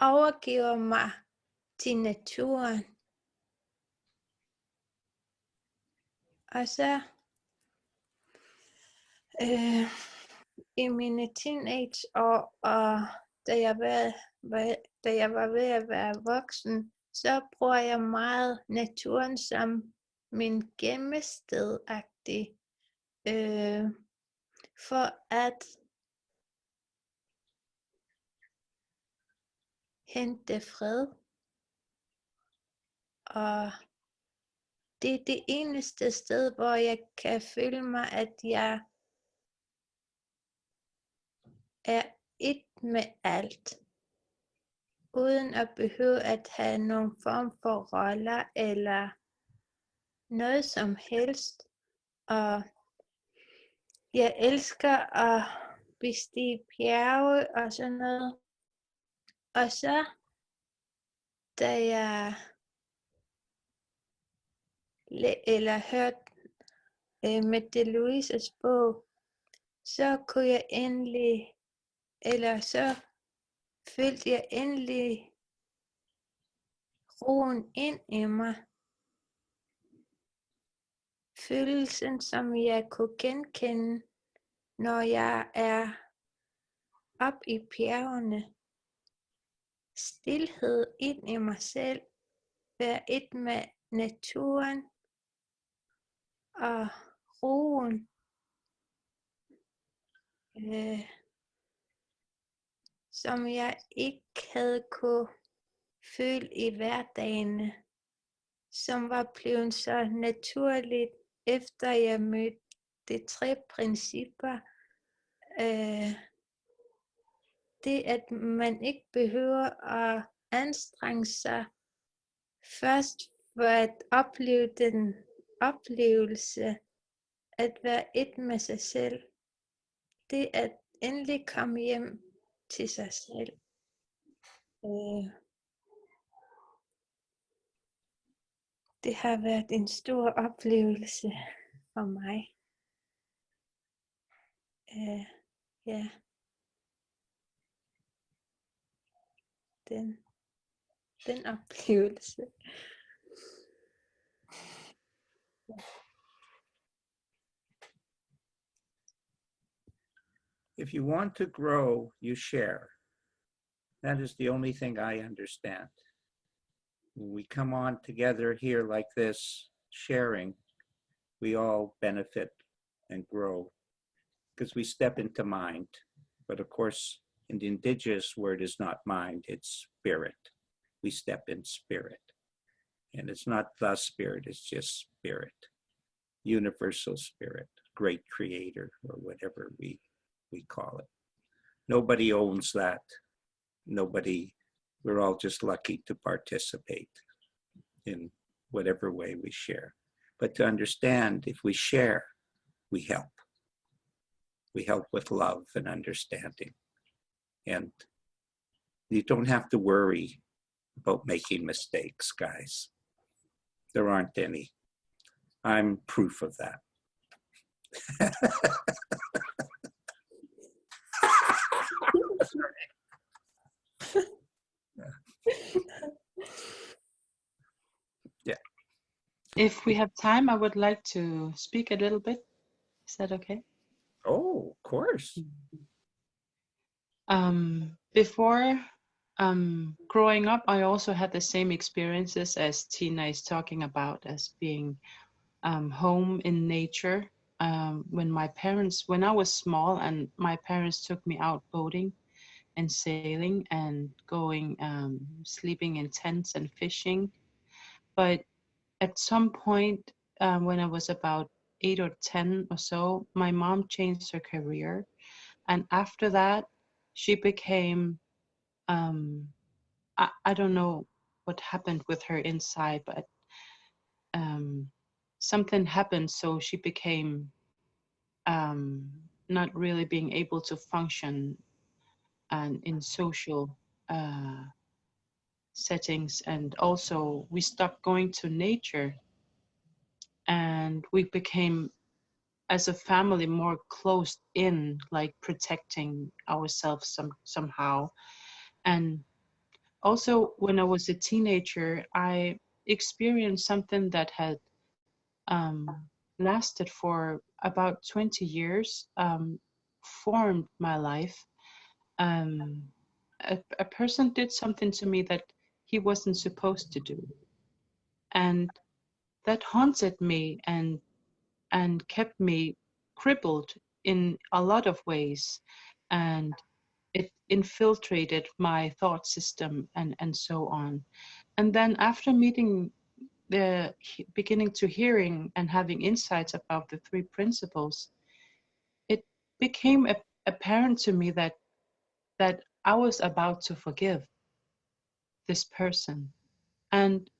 overgiver mig til naturen. Og så i mine teenageår, og da jeg var ved at være voksen, så bruger jeg meget naturen som min gemmested-agtig, for at hente fred. Og det er det eneste sted, hvor jeg kan føle mig, at jeg er et med alt, uden at behøve at have nogen form for roller eller noget som helst. Og jeg elsker at bestige bjerge og sådan noget. Og så, da jeg hørte Mette Louises bog, så kunne jeg endelig, så følte jeg endelig roen ind i mig. Følelsen, som jeg kunne genkende, når jeg er op i bjergene. Stilhed ind i mig selv. Være et med naturen og roen. Som jeg ikke havde kunne føle i hverdagen, som var blevet så naturligt, efter jeg mødte de 3 principper. Det, at man ikke behøver at anstrenge sig først for at opleve den oplevelse, at være et med sig selv. Det at endelig komme hjem til sig selv. Det har været en stor oplevelse for mig. Ja. Den oplevelse. If you want to grow, you share. That is the only thing I understand. When we come on together here like this, sharing, we all benefit and grow because we step into mind. But of course, in the indigenous word is not mind, it's spirit. We step in spirit. And it's not the spirit, it's just spirit. Universal spirit, great creator, or whatever we call it. Nobody owns that. We're all just lucky to participate in whatever way we share. But to understand, if we share, we help. We help with love and understanding. And you don't have to worry about making mistakes, guys. There aren't any. I'm proof of that. Yeah. If we have time, I would like to speak a little bit. Is that okay? Oh, of course. Before growing up, I also had the same experiences as Tina is talking about, as being home in nature. When I was small and my parents took me out boating and sailing and going sleeping in tents and fishing. But at some point when I was about 8 or 10 or so, my mom changed her career. And after that, she became, I don't know what happened with her inside, but something happened. So she became not really being able to function and in social settings. And also we stopped going to nature, and we became as a family more closed in, like protecting ourselves somehow. And also when I was a teenager, I experienced something that had um, lasted for about 20 years, formed my life. A person did something to me that he wasn't supposed to do, and that haunted me and kept me crippled in a lot of ways, and it infiltrated my thought system and so on. And then after meeting beginning to hearing and having insights about the three principles, it became apparent to me that I was about to forgive this person, and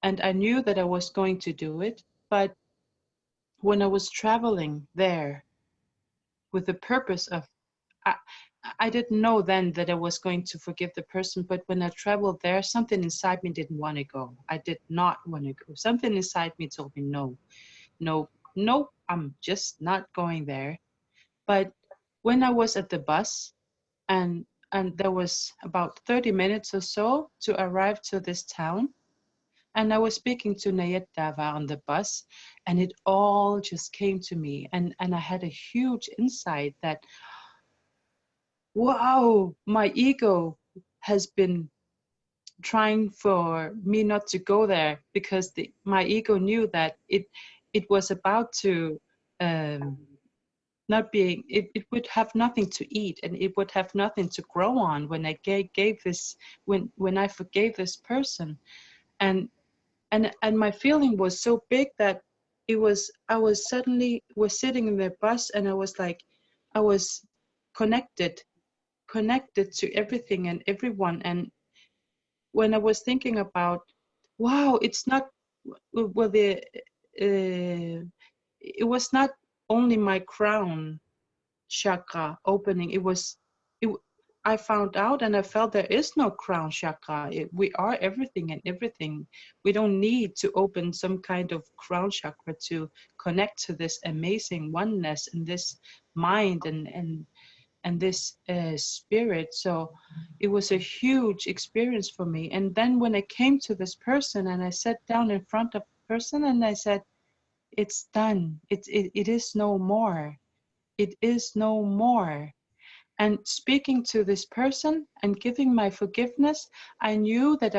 I knew that I was going to do it. But when I was traveling there with the purpose of, I, I didn't know then that I was going to forgive the person, but when I traveled there, something inside me didn't want to go. I did not want to go. Something inside me told me, no, no, no, I'm just not going there. But when I was at the bus, and there was about 30 minutes or so to arrive to this town, and I was speaking to Nayet Dava on the bus, and it all just came to me, and I had a huge insight that, wow, my ego has been trying for me not to go there, because my ego knew that it was about to not being, it would have nothing to eat, and it would have nothing to grow on when I gave this, when I forgave this person. And my feeling was so big that I was suddenly was sitting in the bus, and I was like, I was connected to everything and everyone. And when I was thinking about, wow, it's not, well, it was not only my crown chakra opening. It, I found out and I felt there is no crown chakra. We are everything and everything. We don't need to open some kind of crown chakra to connect to this amazing oneness and this mind and this spirit. So it was a huge experience for me. And then when I came to this person and I sat down in front of the person and I said, it's done. It is no more. It is no more. And speaking to this person and giving my forgiveness, I knew that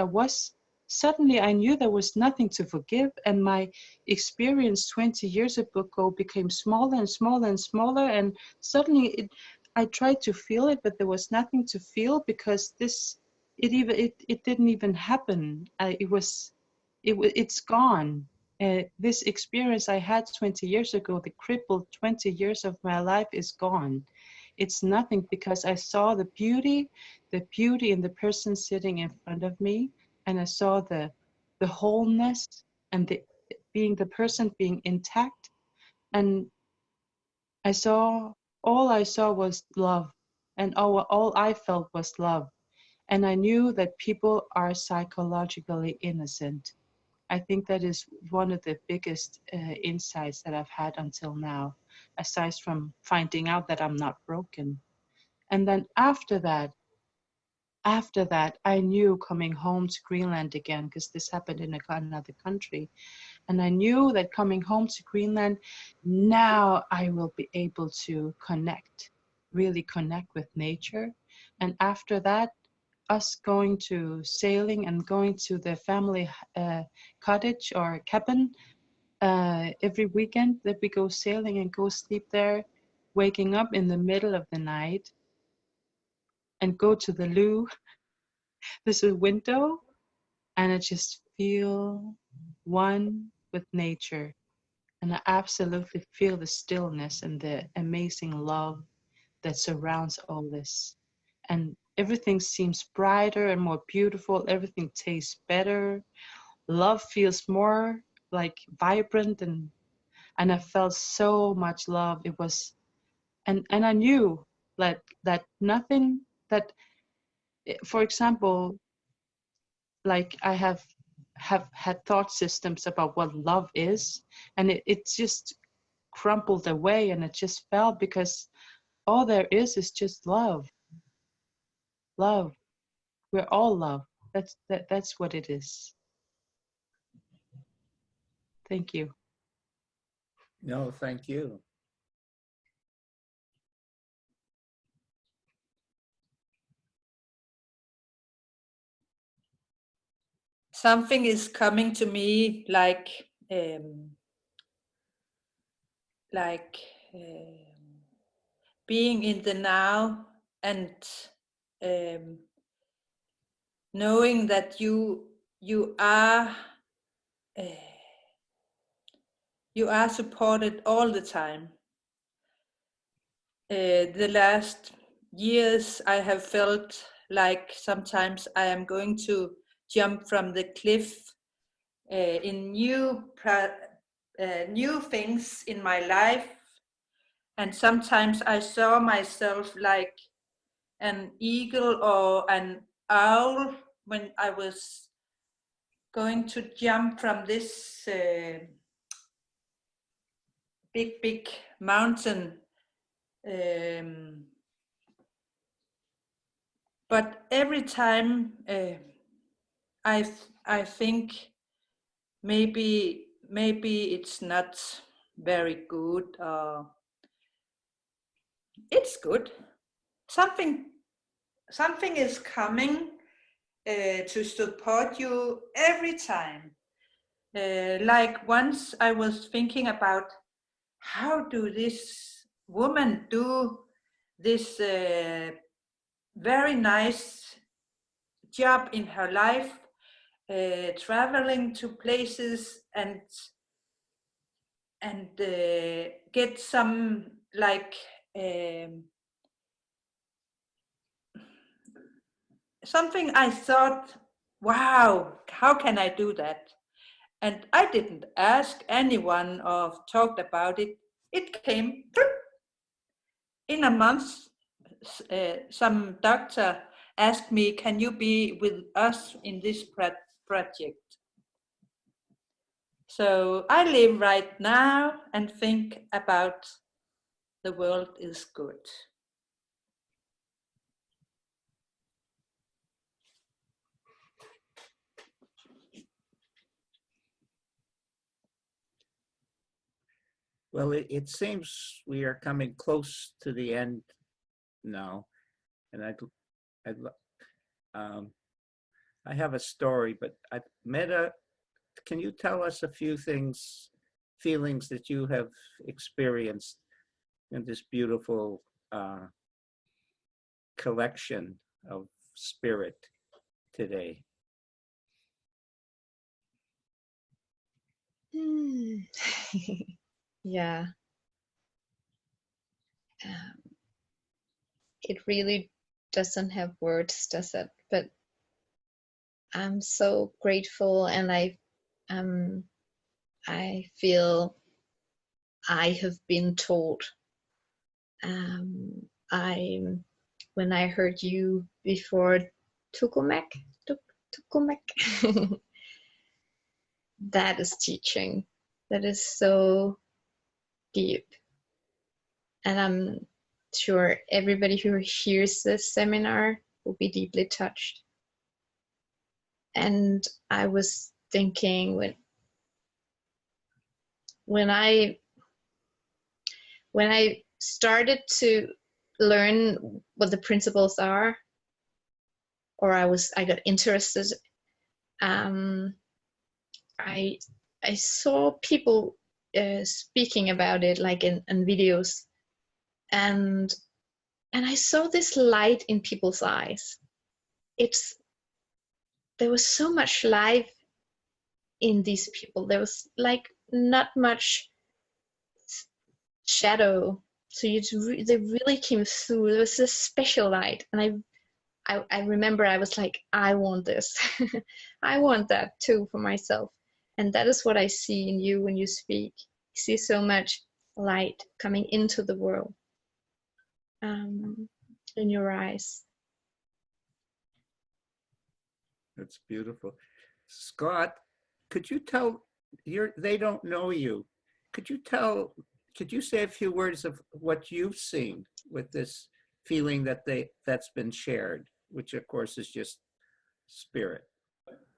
suddenly I knew there was nothing to forgive, and my experience 20 years ago became smaller and smaller and smaller, and suddenly I tried to feel it, but there was nothing to feel, because it didn't even happen. It's gone. This experience I had 20 years ago, the crippled 20 years of my life, is gone. It's nothing, because I saw the beauty in the person sitting in front of me, and I saw the wholeness and the person being intact, and all I saw was love, and all I felt was love, and I knew that people are psychologically innocent. I think that is one of the biggest insights that I've had until now, aside from finding out that I'm not broken. And then after that, I knew coming home to Greenland again, because this happened in another country. And I knew that coming home to Greenland, now I will be able to really connect with nature. And after that, us going to sailing and going to the family cottage or cabin every weekend, that we go sailing and go sleep there, waking up in the middle of the night and go to the loo. There's a window, and I just feel one with nature. And I absolutely feel the stillness and the amazing love that surrounds all this. And everything seems brighter and more beautiful. Everything tastes better. Love feels more like vibrant, and I felt so much love. It was, and I knew that nothing that, for example, like I have had thought systems about what love is, and it just crumpled away, and it just fell, because all there is just love. Love. We're all love. That's what it is. Thank you. No, thank you. Something is coming to me like being in the now, and knowing that you are supported all the time. The last years I have felt like sometimes I am going to jump from the cliff in new things in my life, and sometimes I saw myself like an eagle or an owl when I was going to jump from this big mountain. But every time I think maybe it's not very good, or it's good. Something is coming to support you every time. Like once I was thinking about, how do this woman do this very nice job in her life, traveling to places and get some like something. I thought, wow, how can I do that? And I didn't ask anyone or talked about it. It came in a month. Some doctor asked me, can you be with us in this project? So I live right now and think about the world is good. Well, it seems we are coming close to the end now, and I have a story, but Mette, can you tell us a few feelings that you have experienced in this beautiful collection of spirit today? Yeah. It really doesn't have words, does it? But I'm so grateful, and I feel I have been told. When I heard you before, Tukumek, that is teaching. That is so deep. And I'm sure everybody who hears this seminar will be deeply touched. And I was thinking, when I started to learn what the principles are, or I got interested, I saw people speaking about it, like in videos, and I saw this light in people's eyes. There was so much life in these people. There was like not much shadow. So they really came through. It was a special light, and I remember I was like, I want this. I want that too for myself. And that is what I see in you when you speak. I see so much light coming into the world in your eyes. That's beautiful. Scott, could you tell, they don't know you. Could you say a few words of what you've seen with this feeling that's been shared, which of course is just spirit?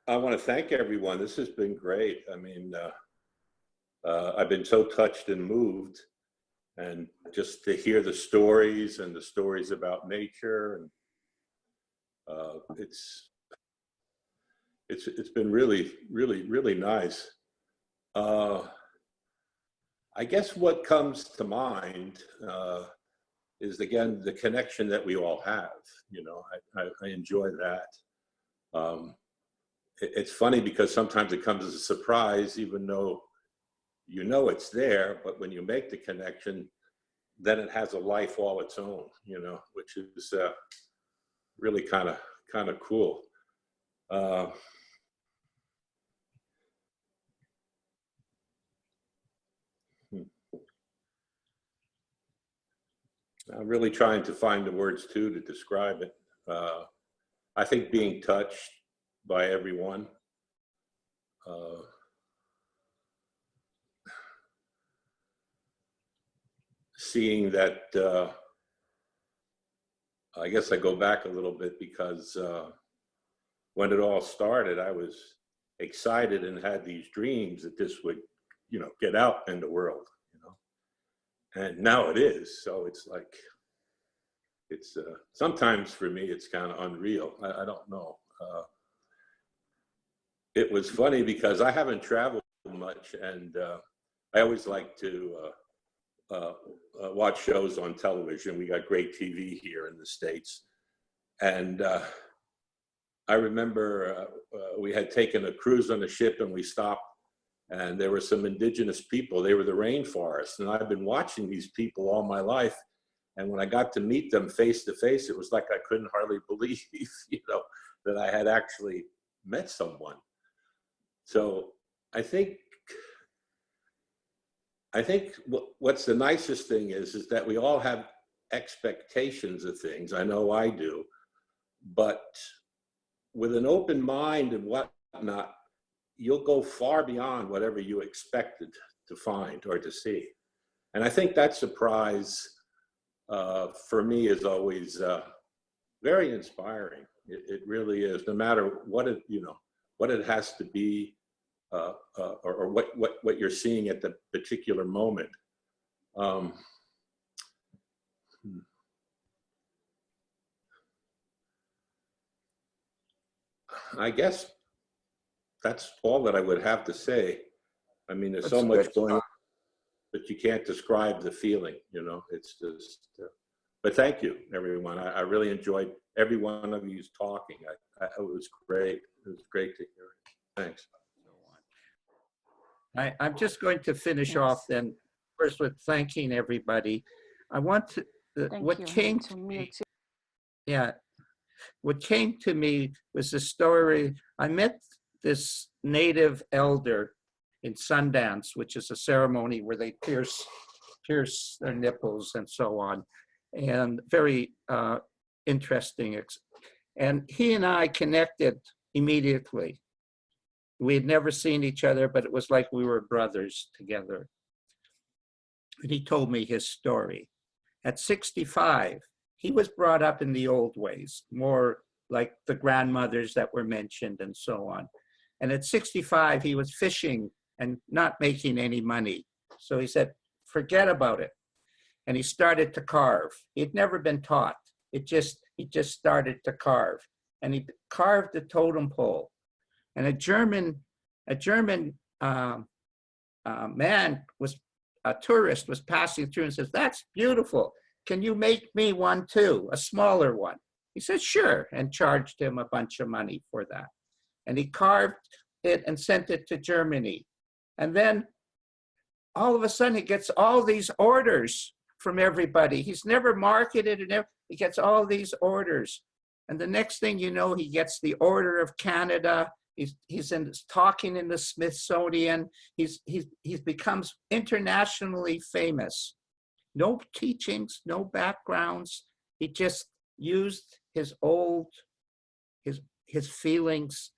I want to thank everyone. This has been great. I mean, I've been so touched and moved, and just to hear the stories and the stories about nature, and it's been really, really, really nice. I guess what comes to mind is, again, the connection that we all have. You know, I enjoy that. It's funny because sometimes it comes as a surprise, even though you know it's there, but when you make the connection, then it has a life all its own, you know, which is really kind of cool. I'm really trying to find the words too to describe it. I think being touched by everyone. Seeing that, I guess I go back a little bit because when it all started, I was excited and had these dreams that this would, you know, get out in the world, you know, and now it is. So it's like, it's sometimes for me, it's kind of unreal. I don't know. It was funny because I haven't traveled much, and I always like to watch shows on television. We got great TV here in the States. And I remember we had taken a cruise on a ship, and we stopped, and there were some indigenous people. They were the rainforest. And I've been watching these people all my life. And when I got to meet them face to face, it was like I couldn't hardly believe, you know, that I had actually met someone. So I think what's the nicest thing is that we all have expectations of things. I know I do, but with an open mind and whatnot, you'll go far beyond whatever you expected to find or to see. And I think that surprise for me is always very inspiring. It really is, no matter what it, you know, what it has to be, or what you're seeing at the particular moment. I guess that's all that I would have to say. I mean, there's so much going on, but you can't describe the feeling, you know, it's just, but thank you, everyone. I really enjoyed every one of you talking. It was great. It was great to hear it. Thanks. I'm just going to finish off then first with thanking everybody. I want to, what came to me, what came to me was the story. I met this native elder in Sundance, which is a ceremony where they pierce their nipples and so on, and very interesting. And he and I connected immediately. We had never seen each other, but it was like we were brothers together. And he told me his story. At 65, he was brought up in the old ways, more like the grandmothers that were mentioned and so on. And at 65, he was fishing and not making any money. So he said, forget about it. And he started to carve. He'd never been taught. He just started to carve. And he carved a totem pole. And a German man, a tourist, was passing through and says, that's beautiful. Can you make me one too, a smaller one? He said, sure, and charged him a bunch of money for that. And he carved it and sent it to Germany. And then all of a sudden he gets all these orders from everybody. He's never marketed, and he gets all these orders. And the next thing you know, he gets the Order of Canada. He's talking in the Smithsonian. He becomes internationally famous. No teachings, no backgrounds. He just used his his feelings.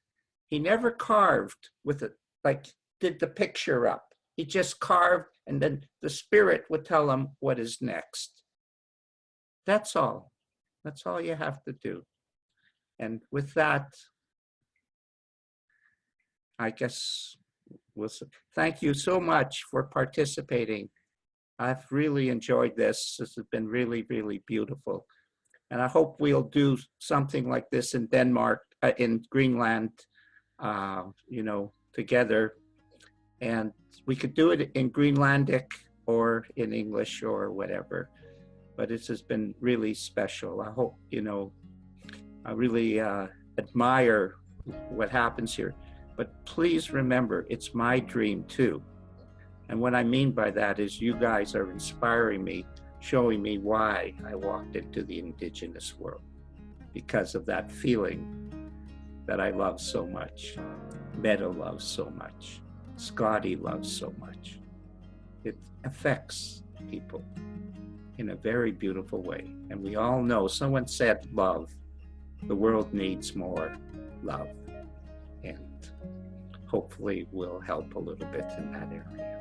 He never carved with it, like did the picture up. He just carved, and then the spirit would tell him what is next. That's all. That's all you have to do. And with that, I guess thank you so much for participating. I've really enjoyed this. This has been really, really beautiful. And I hope we'll do something like this in Denmark, in Greenland, you know, together. And we could do it in Greenlandic or in English or whatever. But this has been really special. I hope, you know, I really admire what happens here. But please remember, it's my dream too. And what I mean by that is you guys are inspiring me, showing me why I walked into the Indigenous world, because of that feeling that I love so much, Mette loves so much, Scotty loves so much. It affects people in a very beautiful way. And we all know, someone said love. The world needs more love. And hopefully we'll help a little bit in that area.